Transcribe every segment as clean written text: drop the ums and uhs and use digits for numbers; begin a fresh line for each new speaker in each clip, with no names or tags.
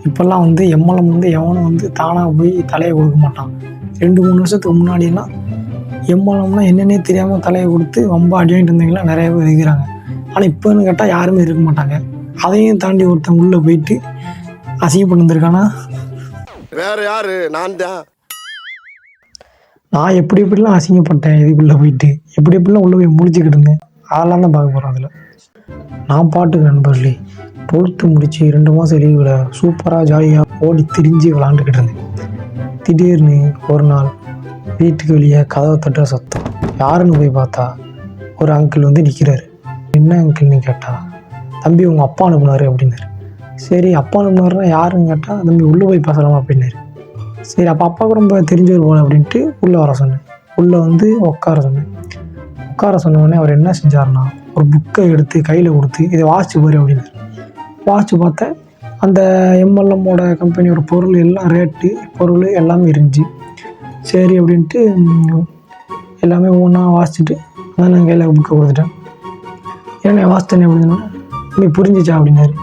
இப்போல்லாம் வந்து எம்எல்எம் வந்து எவனும் வந்து தானாக போய் தலையை கொடுக்க மாட்டான். 2-3 வருஷத்துக்கு முன்னாடியெல்லாம் எம்எல்எம்னா என்னென்னே தெரியாமல் தலையை கொடுத்து ரொம்ப அடி வாங்கிட்டு இருந்தவங்களாம் நிறைய பேர் இருக்கிறாங்க. ஆனால் இப்போன்னு கேட்டால் யாருமே இருக்க மாட்டாங்க. அதையும் தாண்டி ஒருத்தன் உள்ளே போயிட்டு அசிங்கம் பண்ணி வந்திருக்கானா?
வேற யாரு? நான்
எப்படி எப்படிலாம் அசிங்கப்பட்டேன், இதுக்குள்ளே போயிட்டு எப்படி எப்படிலாம் உள்ளே போய் முடிச்சுக்கிட்டு இருந்தேன், அதெல்லாம் தான் பார்க்க போகிறோம். அதில் நான் பாட்டுக்கு நண்பர்களே 12th முடிச்சு 2 மாதம் லீவில் சூப்பராக ஜாலியாக ஓடி திரிஞ்சு விளாண்டுக்கிட்டு இருந்தேன். திடீர்னு ஒரு நாள் வீட்டுக்கு வெளியே கதவை தட்டுற சத்தம். யாருன்னு போய் பார்த்தா ஒரு அங்கிள் வந்து நிற்கிறாரு. என்ன அங்கிள்னு கேட்டா, தம்பி உங்கள் அப்பா அனுப்புனாரு அப்படின்னாரு. சரி அப்பா அனுப்புனாருன்னா யாருன்னு கேட்டால், தம்பி உள்ளே போய் பேசலாமா அப்படின்னாரு. சரி அப்போ அப்பாவுக்கு ரொம்ப தெரிஞ்சவர் போல அப்படின்ட்டு உள்ளே வர சொன்னேன். உள்ளே வந்து உட்கார சொன்னேன். உட்கார சொன்னோடனே அவர் என்ன செஞ்சார்னா, ஒரு புக்கை எடுத்து கையில் கொடுத்து இதை வாசிச்சு பாரு அப்படின்னாரு. வாசிச்சு பார்த்தேன். அந்த எம்எல்எம்மோட கம்பெனியோட பொருள் எல்லாம் ரேட்டு பொருள் எல்லாமே இருந்துச்சு. சரி அப்படின்ட்டு எல்லாமே ஒவ்வொன்றா வாசிச்சுட்டு அதான் நான் கையில் புக்கை கொடுத்துட்டேன். ஏன்னா வாசித்தேனே அப்படின்னா, தம்பி புரிஞ்சிச்சா அப்படின்னாரு.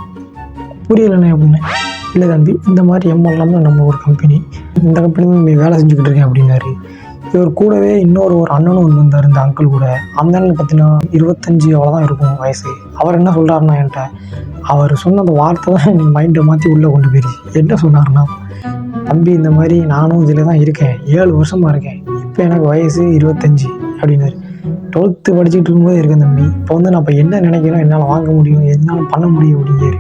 புரியலைண்ணே அப்படின்னேன். இல்லை தம்பி, இந்த மாதிரி எம்எல்எம் நம்ம ஒரு கம்பெனி, இந்த கம்பெனியும் நம்ம வேலை செஞ்சுக்கிட்டு இருக்கேன் அப்படின்னாரு. இவர் கூடவே இன்னொரு அண்ணனும் ஒன்று வந்தார், இந்த அங்கிள் கூட. அந்த அண்ணன் பார்த்தீங்கன்னா 25 அவ்வளோதான் இருக்கும் வயசு. அவர் என்ன சொல்கிறாருன்னா, என்கிட்ட அவர் சொன்ன அந்த வார்த்தை தான் என் மைண்டை மாற்றி உள்ளே கொண்டு போயிடுச்சு. என்ன சொன்னார்னா, தம்பி இந்த மாதிரி நானும் இதில் தான் இருக்கேன், 7 வருஷமாக இருக்கேன், இப்போ எனக்கு வயசு 25 அப்படின்னாரு. 12th படிச்சுட்டு இருக்கும்போது இருக்கேன் தம்பி, இப்போ வந்து நான் இப்போ என்ன நினைக்கிறோம், என்னால் வாங்க முடியும், என்னால் பண்ண முடியும் அப்படிங்கிறாரு.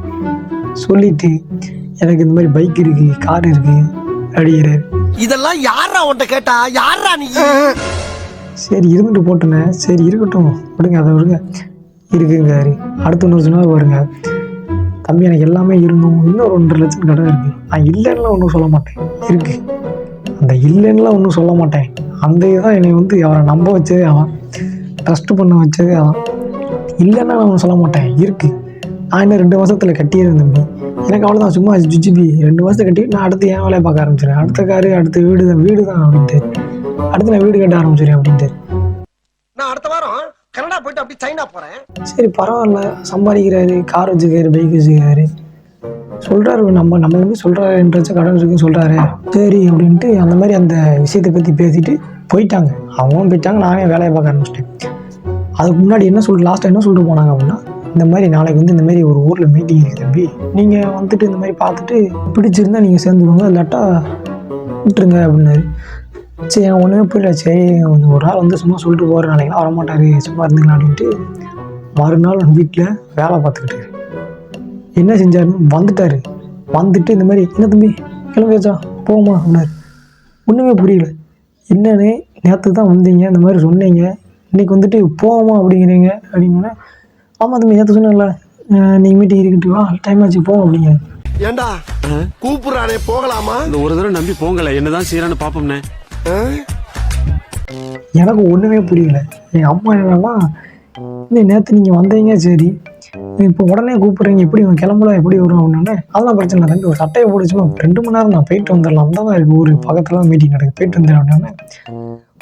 சொல்லிட்டு எனக்கு இந்த மாதிரி பைக் இருக்குது, கார் இருக்குது அப்படிங்கிறாரு.
இதெல்லாம் யாரா உன்கிட்ட கேட்டா? யாரா நீ?
சரி இருந்துட்டு போட்டேனே, சரி இருக்கட்டும் விடுங்க, அதை விடுங்க. இருக்குங்காரு. அடுத்த 1 வருஷம் பாருங்க, தம்பி எனக்கு எல்லாமே இருந்தும் இன்னொரு 1.5 லட்சம் கடன் இருக்குது, நான் இல்லைன்னா ஒன்றும் சொல்ல மாட்டேன், இருக்கு அந்த இல்லைன்னா ஒன்றும் சொல்ல மாட்டேன். அந்த இதுதான் என்னை வந்து அவரை நம்ப வச்சதே அவன், ட்ரஸ்ட் பண்ண வச்சதே அவன். இல்லைன்னா நான் ஒன்றும் சொல்ல மாட்டேன், இருக்குது. நான் இன்னும் 2 மாதத்தில் கட்டிடுறேன் தம்பி, எனக்கு அவ்வளோதான், சும்மா ஜிஜிபி 2 மாதத்தை கட்டி நான் அடுத்து என் வேலையை பார்க்க ஆரம்பிச்சிடுறேன், அடுத்த காரு அடுத்த வீடு தான் அப்படின்ட்டு, அடுத்து நான் வீடு கட்ட ஆரம்பிச்சிடுறேன் அப்படின்ட்டு.
நான் அடுத்த வாரம் கனடா போயிட்டு அப்படி சைனா போறேன்.
சரி பரவாயில்ல, சம்பாதிக்கிறாரு, கார் வச்சுக்காரு, பைக் வச்சுக்காரு, சொல்கிறாரு, நம்மளுமே சொல்கிறாருன்றச்ச கடன் இருக்குன்னு சொல்கிறாரு. சரி அப்படின்ட்டு அந்த மாதிரி அந்த விஷயத்தை பற்றி பேசிட்டு போயிட்டாங்க. அவங்களும் போயிட்டாங்க, நானே வேலையை பார்க்க ஆரம்பிச்சிட்டேன். அதுக்கு முன்னாடி லாஸ்ட்டாக என்ன சொல்லிட்டு போனாங்க அப்படின்னா, இந்த மாதிரி நாளைக்கு வந்து இந்த மாதிரி ஒரு ஊரில் மீட்டிங் இருக்குது தம்பி, நீங்கள் வந்துட்டு இந்த மாதிரி பார்த்துட்டு பிடிச்சிருந்தா நீங்கள் சேர்ந்துக்கோங்க, இல்லாட்டா விட்டுருங்க அப்படின்னாரு. சரி எனக்கு ஒன்றுமே புரியல. சரி ஒரு நாள் வந்து சும்மா சொல்லிட்டு போகிற நாளைக்கெல்லாம் வரமாட்டார், சும்மா இருந்துக்கலாம் அப்படின்ட்டு மறுநாள் வீட்டில் வேலை பார்த்துக்கிட்டு என்ன செஞ்சாருன்னு வந்துட்டார். வந்துட்டு இந்த மாதிரி, என்ன தம்பி கிளம்பியாச்சா போமா அப்படின்னாரு. ஒன்றுமே புரியல. என்னன்னு நேற்று தான் வந்தீங்க, இந்த மாதிரி சொன்னீங்க, இன்றைக்கி வந்துட்டு போவோமா அப்படிங்கிறீங்க அப்படின்னா, ஆமாம் தம்பி நேற்று சொன்னேன்ல, நீங்கள் மீட்டிங் இருக்கட்டு வா, டைம் ஆச்சு போவோம் அப்படிங்க.
ஏண்டா கூப்பிடுறானே போகலாமா?
இந்த ஒரு தடவை நம்பி போங்கல, என்னதான் செய்யறான்னு பாப்போம்னே.
எனக்கு ஒன்றுமே புரியல. எங்கள் அம்மா என்னன்னா, நேற்று நீங்கள் வந்தீங்க, சரி இப்போ உடனே கூப்பிட்றீங்க, எப்படி இவன் கிளம்பலாம் எப்படி வரும் அப்படின்னே. அதெல்லாம் பிரச்சனை இல்லை தம்பி, ஒரு சட்டையை போட்டுச்சுமா 2 மணி நேரம் நான் போயிட்டு வந்துடலாம், தான் இருக்குது ஊர் பக்கத்தில் தான் மீட்டிங் நடக்குது, போயிட்டு வந்துடலாம் அப்படின்னே.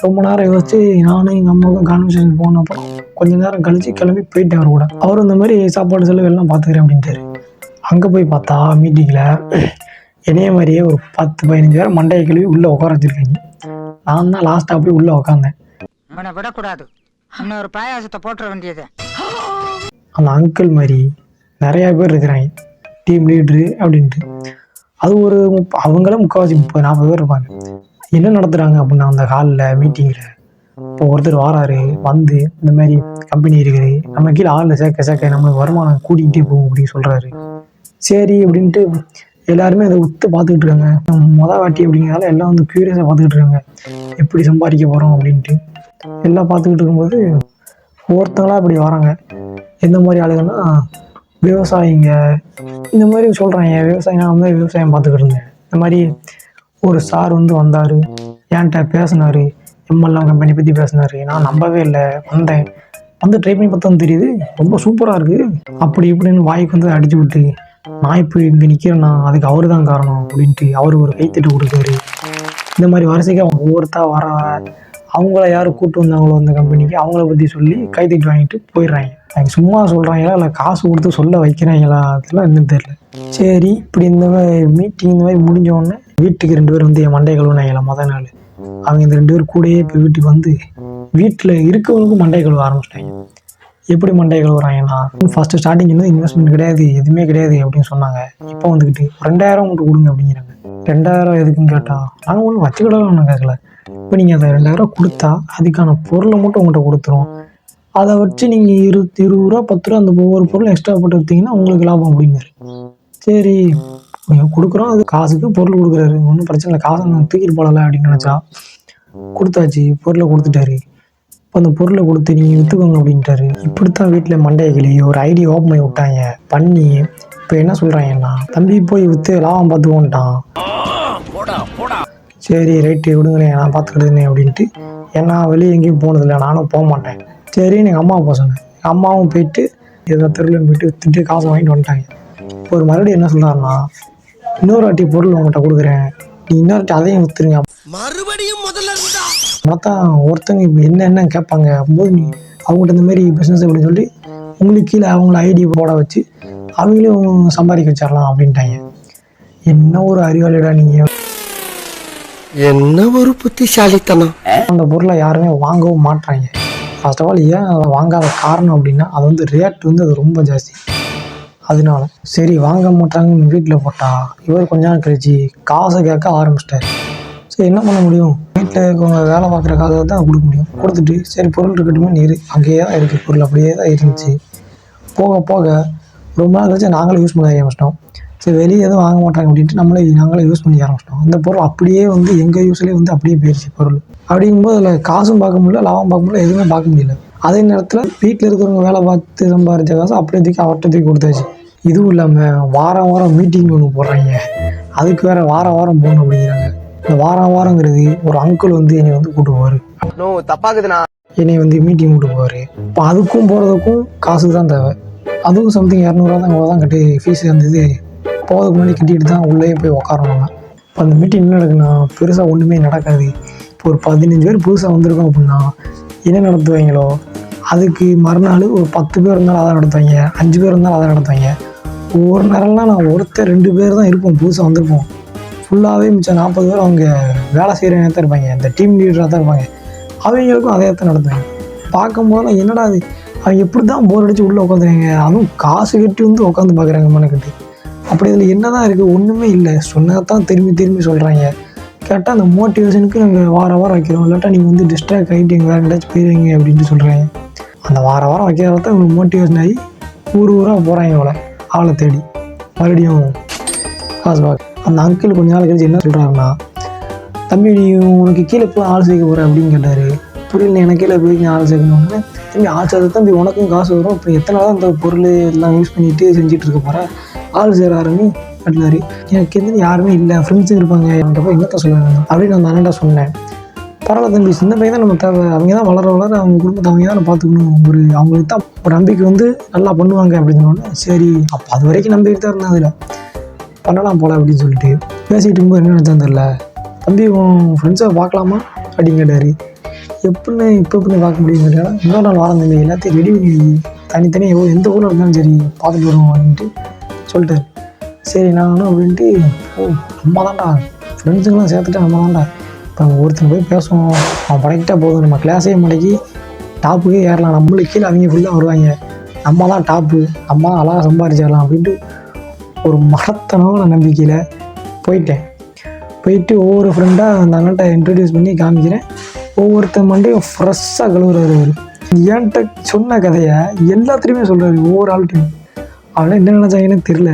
ரொம்ப நேரம் யோசிச்சு நானும் எங்கள் அம்மாவுக்கும் கான்வர்சேஷன் போனப்போ கொஞ்சம் நேரம் கழிச்சு கிளம்பி போயிட்டேன் அவர் கூட. அவர் இந்த மாதிரி சாப்பாடு செலவு எல்லாம் பார்த்துக்கிறேன் அப்படின்ட்டாரு. அங்கே போய் பார்த்தா மீட்டிங்கில் என்னைய மாதிரியே ஒரு 10-15 பேர் மண்டையை கழுவி உள்ளே உட்கார வச்சுருக்காங்க. நான் தான் லாஸ்ட்டாக போய் உள்ளே உட்காந்தேன்.
அவனை விடக்கூடாது, இன்னொரு பாயாசத்தை போட்டுற வேண்டியது.
அந்த அங்கிள் மாதிரி நிறையா பேர் இருக்கிறாங்க, டீம் லீட்ரு அப்படின்ட்டு. அது ஒரு அவங்களும் 30-40 பேர் இருப்பாங்க. என்ன நடத்துகிறாங்க அப்படின்னா, அந்த ஹாலில் மீட்டிங்கில் இப்போ ஒருத்தர் வாராரு, வந்து இந்த மாதிரி கம்பெனி இருக்குது, நம்ம கீழே ஆளில் சேர்க்க நம்மளுக்கு வருமானம் கூட்டிகிட்டே போகும் அப்படின்னு சொல்கிறாரு. சரி அப்படின்ட்டு எல்லாருமே அதை உத்து பார்த்துக்கிட்டு இருக்காங்க. வாட்டி அப்படிங்கிறதால எல்லாம் வந்து க்யூரியஸாக பார்த்துக்கிட்டு இருக்காங்க, எப்படி சம்பாதிக்க போகிறோம் அப்படின்ட்டு எல்லாம் பார்த்துக்கிட்டு இருக்கும்போது ஒவ்வொருத்தங்களாம் இப்படி வராங்க. எந்த மாதிரி ஆளுங்கன்னா, விவசாயிங்க இந்த மாதிரி சொல்கிறாங்க. விவசாயிங்க வந்து விவசாயம் பார்த்துக்கிட்டு இருந்தேன். இந்த மாதிரி ஒரு சார் வந்து வந்தார், என்கிட்ட பேசினார், எம்எல்எம் கம்பெனி பற்றி பேசினார். நான் நம்பவே இல்லை, வந்து ட்ரை பண்ணி பார்த்தா தெரியுது ரொம்ப சூப்பராக இருக்குது அப்படி இப்படின்னு வாய்க்கு வந்து அடிச்சு விட்டு, நான் இப்போ இங்கே நிற்கிறேன்னா அதுக்கு அவர் தான் காரணம் அப்படின்ட்டு அவர் ஒரு கைத்தட்டு கொடுத்தாரு. இந்த மாதிரி வரிசைக்கு அவங்க ஒவ்வொருத்தா வர அவங்கள யார் கூப்பிட்டு வந்தாங்களோ அந்த கம்பெனிக்கு அவங்கள பற்றி சொல்லி கைத்தட்டி வாங்கிட்டு போயிடுறாங்க. அவங்க சும்மா சொல்கிறாங்களா இல்லை காசு கொடுத்து சொல்ல வைக்கிறாங்களா அதெல்லாம் இன்னும் தெரில. சரி, இப்படி இந்த மாதிரி மீட்டிங் இந்த மாதிரி முடிஞ்சோடனே வீட்டுக்கு 2 பேர் வந்து என் மண்டையை கழுவுனாங்களா மொதல் நாள். அவங்க இந்த 2 பேர் கூடயே இப்போ வீட்டுக்கு வந்து வீட்டில் இருக்கவங்களுக்கும் மண்டையை கழுவ ஆரம்பிச்சிட்டாங்க. எப்படி மண்டையை கழுவுறாங்கன்னா, ஃபஸ்ட்டு ஸ்டார்டிங் வந்து இன்வெஸ்ட்மெண்ட் கிடையாது, எதுவுமே கிடையாது அப்படின்னு சொன்னாங்க. இப்போ வந்துக்கிட்டு 2000 மட்டும் கொடுங்க அப்படிங்கிறாங்க. 2000 எதுக்குன்னு கேட்டால், நாங்கள் ஒன்றும் வச்சுக்கிடலாம் ஒன்றும் கேட்கல. இப்போ நீங்கள் அதை 2000 கொடுத்தா அதுக்கான பொருளை மட்டும் உங்கள்கிட்ட கொடுத்துரும். அதை வச்சு நீங்கள் 20 ரூபா 10 ரூபா அந்த ஒவ்வொரு பொருளும் எக்ஸ்ட்ரா போட்டு விற்றீங்கன்னா உங்களுக்கு லாபம் அப்படிங்கிறாரு. சரி நீங்கள் கொடுக்குறோம், அது காசுக்கு பொருள் கொடுக்குறாரு, ஒன்றும் பிரச்சனை இல்லை, காசை நான் தூக்கிட்டு போகல அப்படின்னு நினச்சா கொடுத்தாச்சு. பொருளை கொடுத்துட்டாரு. இப்போ அந்த பொருளை கொடுத்து நீங்கள் விற்றுக்கோங்க அப்படின்ட்டாரு. இப்படித்தான் வீட்டில் மண்டையை கிளி ஒரு ஐடியா ஓப்பன் பண்ணி விட்டாங்க. பண்ணி இப்போ என்ன சொல்கிறாங்கன்னா, தம்பி போய் விற்று லாபம் பார்த்துக்கோன்ட்டான். சரி ரைட்டு விடுங்கண்ணே நான் பார்த்துக்கிடுதுண்ணே அப்படின்ட்டு, ஏன்னா வெளியே எங்கேயும் போனதில்லை, நானும் போக மாட்டேன். சரின்னு எங்கள் அம்மாவை போக சொன்னேன். எங்கள் அம்மாவும் போயிட்டு எந்த தெருவில் போயிட்டு விற்றுட்டு காசு வாங்கிட்டு வந்துட்டாங்க. இப்போ ஒரு மறுபடியும் என்ன சொல்கிறாருன்னா, இன்னொரு வாட்டி பொருள் உங்கள்கிட்ட கொடுக்குறேன், நீ இன்னொரு வாட்டி அதையும் விற்றுருங்க.
மறுபடியும் முதல்ல இருந்தா
மொத்தம் ஒருத்தங்க இப்போ என்ன கேட்பாங்க போது நீ அவங்கள்ட்ட இந்த மாதிரி பிஸ்னஸ் அப்படின்னு சொல்லி உங்களுக்கு கீழே அவங்கள ஐடி போட வச்சு அவங்களையும் சம்பாதிக்க வச்சிடலாம் அப்படின்ட்டாங்க. என்ன ஒரு அறிவாளிடா நீங்கள்.
என்ன ஒரு புத்திசாலித்தனம்.
அந்த பொருளை யாருமே வாங்கவும் மாட்டாங்க. ஃபர்ஸ்ட் ஆஃப் ஆல் ஏன் அதை வாங்காத காரணம் அப்படின்னா, அது வந்து ரேட் வந்து அது ரொம்ப ஜாஸ்தி. அதனால சரி வாங்க மாட்டாங்கன்னு வீட்டில் போட்டால் இவர் கொஞ்ச நாள் கழிச்சு காசை கேட்க ஆரம்பிச்சிட்டாரு. சரி என்ன பண்ண முடியும், வீட்டில் இருக்கவங்க வேலை பார்க்குற காசை தான் கொடுக்க முடியும். கொடுத்துட்டு சரி பொருள் இருக்கட்டுமே நீர் அங்கேயே தான் இருக்குது, பொருள் அப்படியே தான் இருந்துச்சு. போக போக ரொம்ப நாள் கழிச்சு நாங்களே யூஸ் பண்ண ஆரம்பிச்சிட்டோம். சரி வெளியே எதுவும் வாங்க மாட்டாங்க அப்படின்ட்டு நாங்களே யூஸ் பண்ணிக்க ஆரம்பிச்சிட்டோம். அந்த பொருள் அப்படியே வந்து எங்கள் யூஸ்லேயே வந்து அப்படியே போயிடுச்சு பொருள். அப்படிங்கும்போது அதில் காசும் பார்க்க முடியல, லாபம் பார்க்க முடியல, எதுவுமே பார்க்க முடியல. அதே நேரத்தில் வீட்டில் இருக்கிறவங்க வேலை பார்த்து சம்பாதிச்ச காசு அப்படியே தூக்கி அவர்கிட்ட தூக்கி கொடுத்தாச்சு. இதுவும் இல்லாமல் வாரம் மீட்டிங் ஒன்று போடுறாங்க, அதுக்கு வேறு வாரம் போகணும் அப்படிங்கிறாங்க. இந்த வாரங்கிறது ஒரு அங்கிள் வந்து என்னை வந்து கூப்பிட்டு போவார்.
தப்பாக்குதுண்ணா.
என்னை வந்து மீட்டிங் கூப்பிட்டு போவார். இப்போ அதுக்கும் போகிறதுக்கும் காசு தான் தேவை. அதுவும் சம்திங் 200 தான் இவ்வளோ தான் கட்டி ஃபீஸ் இருந்தது. போகிறதுக்கு முன்னாடி கட்டிட்டு தான் உள்ளே போய் உட்காரணும். இப்போ அந்த மீட்டிங் என்ன நடக்குன்னா பெருசாக ஒன்றுமே நடக்காது. இப்போ ஒரு 15 பேர் புதுசாக வந்திருக்கோம் அப்படின்னா என்ன நடத்துவாங்களோ அதுக்கு மறுநாள் ஒரு 10 பேர் இருந்தாலும் அதை நடத்துவாங்க, 5 பேர் இருந்தாலும் அதை நடத்துவாங்க. ஒவ்வொரு நேரம்லாம் நான் ஒருத்தர் 2 பேர் தான் இருப்போம், புதுசாக வந்திருப்போம். ஃபுல்லாகவே மிச்சம் 40 பேர் அவங்க வேலை செய்கிறவங்க தான் இருப்பாங்க, இந்த டீம் லீடராக தான் இருப்பாங்க. அவங்களுக்கும் அதே தான் நடத்துவாங்க. பார்க்கும்போது என்னடா அது அவங்க எப்படி தான் போர் அடித்து உள்ளே உட்காந்துருங்க, அதுவும் காசு கட்டி வந்து உட்காந்து பார்க்குறாங்க மனக்கட்டு. அப்படி இதில் என்ன தான் இருக்குது, ஒன்றுமே இல்லை. சொன்னதான் திரும்பி சொல்கிறாங்க. கேட்டால் அந்த மோட்டிவேஷனுக்கு நாங்கள் வாரம் வைக்கிறோம், இல்லாட்டா நீங்கள் வந்து டிஸ்ட்ராக்ட் ஆகிட்டு எங்கள் வேறு எங்கேயாச்சும் போயிடுவீங்க அப்படின்ட்டு சொல்கிறாங்க. அந்த வாரம் வைக்கிறத தான் இவங்களுக்கு மோட்டிவேஷன் ஆகி ஊராக போகிறாங்க இவளை ஆளை தேடி மறுபடியும் காசு பார்க்க. அந்த அங்கிள் கொஞ்ச நாள் கழிச்சு என்ன சொல்கிறாருன்னா, தம்பி நீ உனக்கு கீழே போய் ஆள் சேர்க்க போகிற அப்படின்னு கேட்டார். புரியல, எனக்கு கீழே போய் ஆள் சேர்க்கணுன்னு. தம்பி ஆள் சேர்த்து தம்பி உனக்கும் காசு வரும், இப்போ எத்தனை நாள் அந்த பொருள் எல்லாம் யூஸ் பண்ணிட்டு செஞ்சுட்டு இருக்க போகிற, ஆள் சேராருன்னு கட்டினார். எனக்கு எதுவும் யாருமே இல்லை, ஃப்ரெண்ட்ஸுங்க இருப்பாங்க, என்கிட்ட போய் என்னத்த சொல்லுவாங்க அப்படின்னு அந்த அண்ணன்ட்ட சொன்னேன். பரவாயில்ல தம்பி, சின்ன பையன் தான் நம்ம தேவை, அவங்க தான் வளர அவங்க குடும்பத்தை அவங்க தான் பார்த்துக்கணும், அவங்களுக்கு தான் ஒரு நம்பிக்கை வந்து நல்லா பண்ணுவாங்க அப்படின்னு சொன்னோன்னே சரி அப்போ அது வரைக்கும் நம்பிக்கிட்டு தான் இருந்தேன், அதில் பண்ணலாம் போல அப்படின்னு சொல்லிட்டு பேசிகிட்டு இருக்கும்போது என்ன நினச்சான்னு தெரில, தம்பி உன் ஃப்ரெண்ட்ஸை பார்க்கலாமா அப்படின்னு கேட்டார். எப்படின்னு இப்போ பார்க்க முடியும் கேட்டால், இன்னொரு நாள் வாரம் தம்பி எல்லாத்தையும் ரெடி பண்ணி தனித்தனியாக எந்த ஊரில் இருந்தாலும் சரி பார்த்துட்டு வருவோம் அப்படின்ட்டு சொல்லிட்டாரு. சரி நானும் அப்படின்ட்டு நம்ம தான்டா ஃப்ரெண்ட்ஸுங்கெல்லாம் சேர்த்துட்டு நம்ம தான்டா இப்போ ஒருத்தர் போய் பேசுவோம், அவன் படைக்கிட்டா போதும், நம்ம கிளாஸே மடக்கி டாப்புக்கே ஏறலாம், நம்மளுக்கு கீழே அவங்க ஃபுல்லாக வருவாங்க, நம்ம தான் டாப்பு, நம்ம தான் அழகாக சம்பாதிச்சிடலாம் அப்படின்ட்டு ஒரு மரத்தனமான நம்பிக்கையில் போயிட்டு ஒவ்வொரு ஃப்ரெண்டாக அந்த அண்ணன்ட்ட இன்ட்ரடியூஸ் பண்ணி காமிக்கிறேன். ஒவ்வொருத்தர் மண்டையும் ஃப்ரெஷ்ஷாக கழுவுறாரு. அவர் என்கிட்ட சொன்ன கதையை எல்லாத்துலேயுமே சொல்கிறாரு ஒவ்வொரு ஆள்கிட்டையும். அவனால் என்ன நினச்சாங்கன்னு தெரில.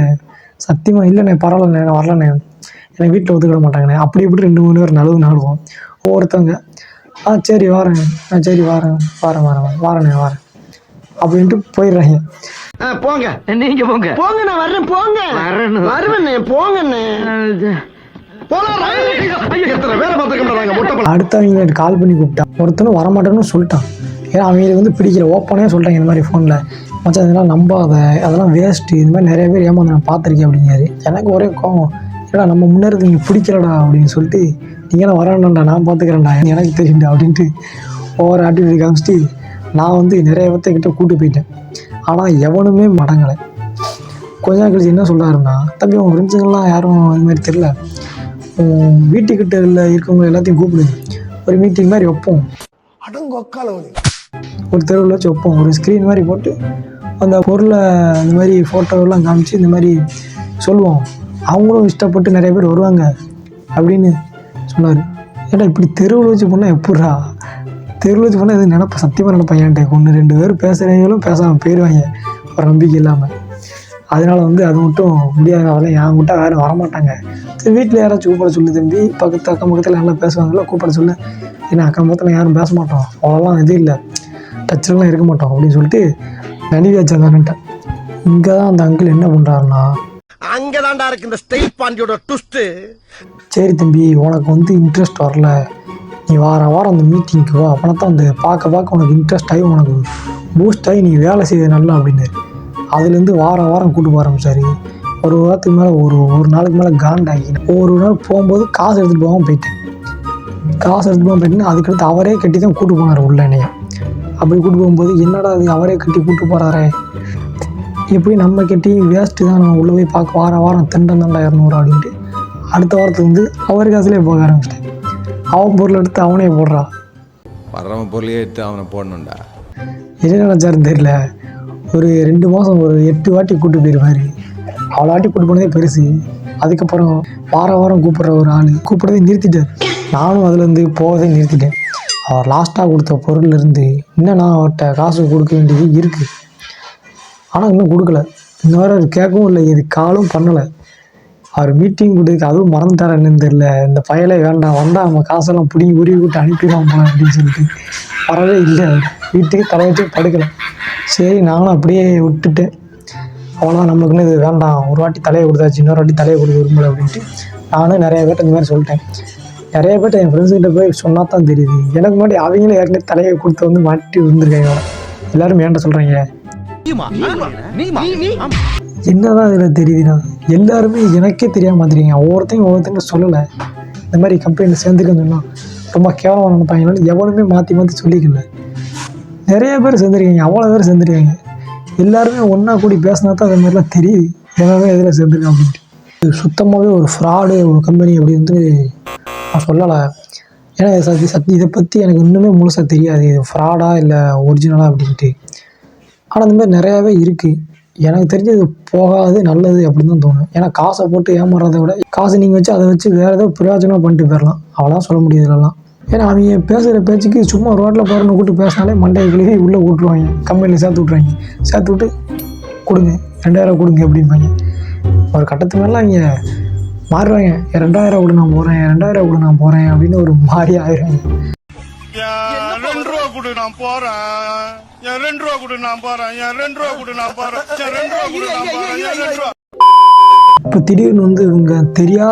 சத்தியமாக இல்லைண்ணே பரவாயில்லண்ணே நான் வரலண்ணே, எனக்கு வீட்டில் ஒத்துக்கிட மாட்டாங்கண்ணே, அப்படி 2-3 பேர் நடுவோம். ஒவ்வொருத்தவங்க சரி வரேன், சரி வரேண்ணே அப்படின்ட்டு போயிடுறாங்க.
போங்க நீங்க போங்க நான் வர்றேன், போங்க வருவேண்ணே, போங்கண்ணே.
அடுத்தவங்க கால் பண்ணி கூப்பிட்டான். ஒருத்தனும் வரமாட்டேன்னு சொல்லிட்டான். ஏன்னா அவங்களுக்கு வந்து பிடிக்கல, ஓப்பனே சொல்லிட்டாங்க இந்த மாதிரி ஃபோனில், மச்சான் இதெல்லாம் நம்பாத, அதெல்லாம் வேஸ்ட்டு, இது மாதிரி நிறைய பேர் ஏமாந்து நான் பார்த்துருக்கேன் அப்படிங்காரு. எனக்கு ஒரே கோவம், ஏடா நம்ம முன்னேறது நீ பிடிக்கலடா அப்படின்னு சொல்லிட்டு நீங்களாம் வரான்டா நான் பார்த்துக்கிறேன்டா எனக்கு தெரியும்டா அப்படின்ட்டு ஓவர் ஆட்டிடியூட் காமிச்சிட்டு நான் வந்து நிறைய பேர்த்துக்கிட்ட கூட்டு போயிட்டேன். ஆனால் எவனுமே மடங்கலை. கொஞ்ச நாள் கழிச்சு என்ன சொல்கிறாருன்னா, தம்பி உங்கள் ஃப்ரெண்ட்ஸுங்கெல்லாம் யாரும் இது மாதிரி தெரில, வீட்டுக்கிட்ட இருக்கவங்க எல்லாத்தையும் கூப்பிடு, ஒரு மீட்டிங் மாதிரி வைப்போம், ஒரு தெருவில் வச்சு வைப்போம், ஒரு ஸ்க்ரீன் மாதிரி போட்டு அந்த பொருளை இந்த மாதிரி ஃபோட்டோவெல்லாம் காமிச்சு இந்த மாதிரி சொல்லுவோம், அவங்களும் இஷ்டப்பட்டு நிறைய பேர் வருவாங்க அப்படின்னு சொன்னார். ஏன்னா இப்படி தெருவில் வச்சு பண்ணால் எப்பட்றா, தெருவில் வச்சு பண்ணால் எதுவும் நினப்ப சத்தியமாக நினைப்பேன். என்கிட்ட 1-2 பேர் பேசுகிறவங்களும் பேசாமல் போயிடுவாங்க ஒரு நம்பிக்கை இல்லாமல். அதனால் வந்து அது மட்டும் முடியாது, அதெல்லாம் என் கிட்ட யாரும் வரமாட்டாங்க. சரி வீட்டில் யாராச்சும் கூப்பிட சொல்லு தம்பி, அக்கம் பக்கத்தில் நல்லா பேசுவாங்களோ கூப்பிட சொல்லு, ஏன்னா அக்கம் பக்கத்தில் யாரும் பேச மாட்டோம், அவ்வளோலாம் இது இல்லை, டச்சிலலாம் இருக்க மாட்டோம் அப்படின்னு சொல்லிட்டு நனிவாச்சாதான்ட்டேன். இங்கே தான் அந்த அங்கிள் என்ன பண்ணுறாருன்னா,
அங்கதான்டா இருக்கு இந்த ஸ்டைல் பாண்டியோட ட்விஸ்ட்.
சரி தம்பி உனக்கு வந்து இன்ட்ரெஸ்ட் வரல, நீ வாரம் அந்த மீட்டிங்க்கு வா, அப்போனா தான் அந்த பார்க்க உனக்கு இன்ட்ரெஸ்ட் ஆகி உனக்கு பூஸ்ட் ஆகி நீ வேலை செய்ய நல்லா அப்படின்னு. அதுலேருந்து வாரம் கூட்டு போக ஆரம்பிச்சார். ஒரு வாரத்துக்கு மேலே ஒரு நாளுக்கு மேலே காண்டாகி ஒரு நாள் போகும்போது காசு எடுத்துகிட்டு போயிட்டுன்னு அதுக்கடுத்து அவரே கட்டி தான் கூட்டு போனார் உள்ள என்னைய. அப்படி கூட்டு போகும்போது என்னடா அது அவரே கட்டி கூட்டு போகிறாரே, எப்படி நம்ம கட்டி வேஸ்ட்டு தான், நம்ம உள்ளே போய் பார்க்க வாரம் திண்டம் 200 அப்படின்ட்டு அடுத்த வாரத்துக்கு வந்து அவருக்கு காசுலேயே போக ஆரம்பிச்சிட்டேன். அவன் பொருள் எடுத்து அவனே போடுறான்,
வர்றவன் பொருளையே எடுத்து அவனை போடணும்டா.
என்ன நினச்சாருன்னு தெரியல, ஒரு 2 மாதம் ஒரு 8 வாட்டி கூப்பிட்டு போயிருவார். அவ்வளோ வாட்டி கூப்பிட்டு போனதே பெருசு. அதுக்கப்புறம் வாரம் கூப்பிட்ற ஒரு ஆள் கூப்பிட்றதே நிறுத்திட்டார். நானும் அதுலேருந்து போவதே நிறுத்திட்டேன். அவர் லாஸ்ட்டாக கொடுத்த பொருள்லேருந்து இன்னும் நான் அவர்கிட்ட காசு கொடுக்க வேண்டியது இருக்குது, ஆனால் இன்னும் கொடுக்கல. இன்னும் வேறு கேட்கவும் இல்லை, இது காலும் பண்ணலை. அவர் மீட்டிங் கொடுக்கு அதுவும் மறந்துட்டார் என்னன்னு தெரியல. இந்த பயலே வேண்டாம், வந்தால் நம்ம காசெல்லாம் பிடிங்கி உருவி விட்டு அனுப்பிடுவோம் போல அப்படின்னு சொல்லிட்டு வரவே இல்லை. வீட்டுக்கு தலை வச்சு படுக்கலை. சரி நானும் அப்படியே விட்டுட்டேன். அவ்வளோதான், நம்மளுக்குன்னு இது வேண்டாம், ஒரு வாட்டி தலையை கொடுத்தாச்சு, இன்னொரு வாட்டி தலையை கொடுக்க விரும்பலை அப்படின்ட்டு நானும் நிறைய பேர்ட்ட இந்த மாதிரி சொல்லிட்டேன். நிறைய பேர்ட்ட என் ஃப்ரெண்ட்ஸ்கிட்ட போய் சொன்னா தான் தெரியுது, எனக்கு முன்னாடி அவங்களும் ஏற்கனவே தலையை கொடுத்து வந்து மாட்டி இருந்திருக்காங்க. எல்லாரும் ஏன்ட்ட சொல்கிறாங்க, என்னதான் இதில் தெரியுதுண்ணா, எல்லாருமே எனக்கே தெரியாமல் வந்துருக்கீங்க, ஒவ்வொருத்தையும் சொல்லலை. இந்த மாதிரி கம்பெனியில் சேர்ந்துக்கன்னு சொன்னால் ரொம்ப கேவலமாக நினைப்பாங்க. எவனுமே மாற்றி சொல்லிக்கல. நிறைய பேர் சேர்ந்துருக்கீங்க, அவ்வளோ பேர் சேர்ந்துருக்காங்க. எல்லாருமே ஒன்றா கூடி பேசினா தான் அது மாதிரிலாம் தெரியுது எல்லாமே எதில் சேர்ந்துருக்கேன் அப்படின்ட்டு. இது சுத்தமாகவே ஒரு ஃப்ராடு ஒரு கம்பெனி அப்படி வந்து நான் சொல்லலை. ஏன்னா இதை பற்றி எனக்கு இன்னுமே முழுசாக தெரியாது, இது ஃப்ராடா இல்லை ஒரிஜினலாக அப்படின்ட்டு. ஆனால் இந்த மாதிரி நிறையாவே இருக்குது. எனக்கு தெரிஞ்சது போகாது நல்லது அப்படின்னு தான் தோணும். ஏன்னா காசை போட்டு ஏமாறதை விட காசு நீங்கள் வச்சு அதை வச்சு வேறு ஏதோ பிரயோஜனமாக பண்ணிட்டு போயிடலாம், அவ்வளோதான் சொல்ல முடியாது இதெல்லாம். ஏன்னா அவங்க பேசுகிற பேச்சுக்கு சும்மா ரோட்டில் போகிறன்னு கூப்பிட்டு பேசினாலே மண்டையை கிழவி உள்ளே விட்ருவாங்க, கம்பெனியில் சேர்த்து விட்டு கொடுங்க 2000 கொடுங்க அப்படிம்பாங்க. ஒரு கட்டத்து மேலே அவங்க மாறுவாங்க, 2000 கொடு நான் போகிறேன், 2000 கொடு நான் போகிறேன் அப்படின்னு ஒரு மாதிரி ஆயிடுவாங்க.
2 ரூபா கொடு நான் போறேன், 2 ரூபா கொடு நான் போறேன், 2 ரூபா கொடு நான் போறேன், 2 ரூபா கொடு நான் போறேன்.
இப்போ திடீர்னு வந்து இவங்க தெரியாத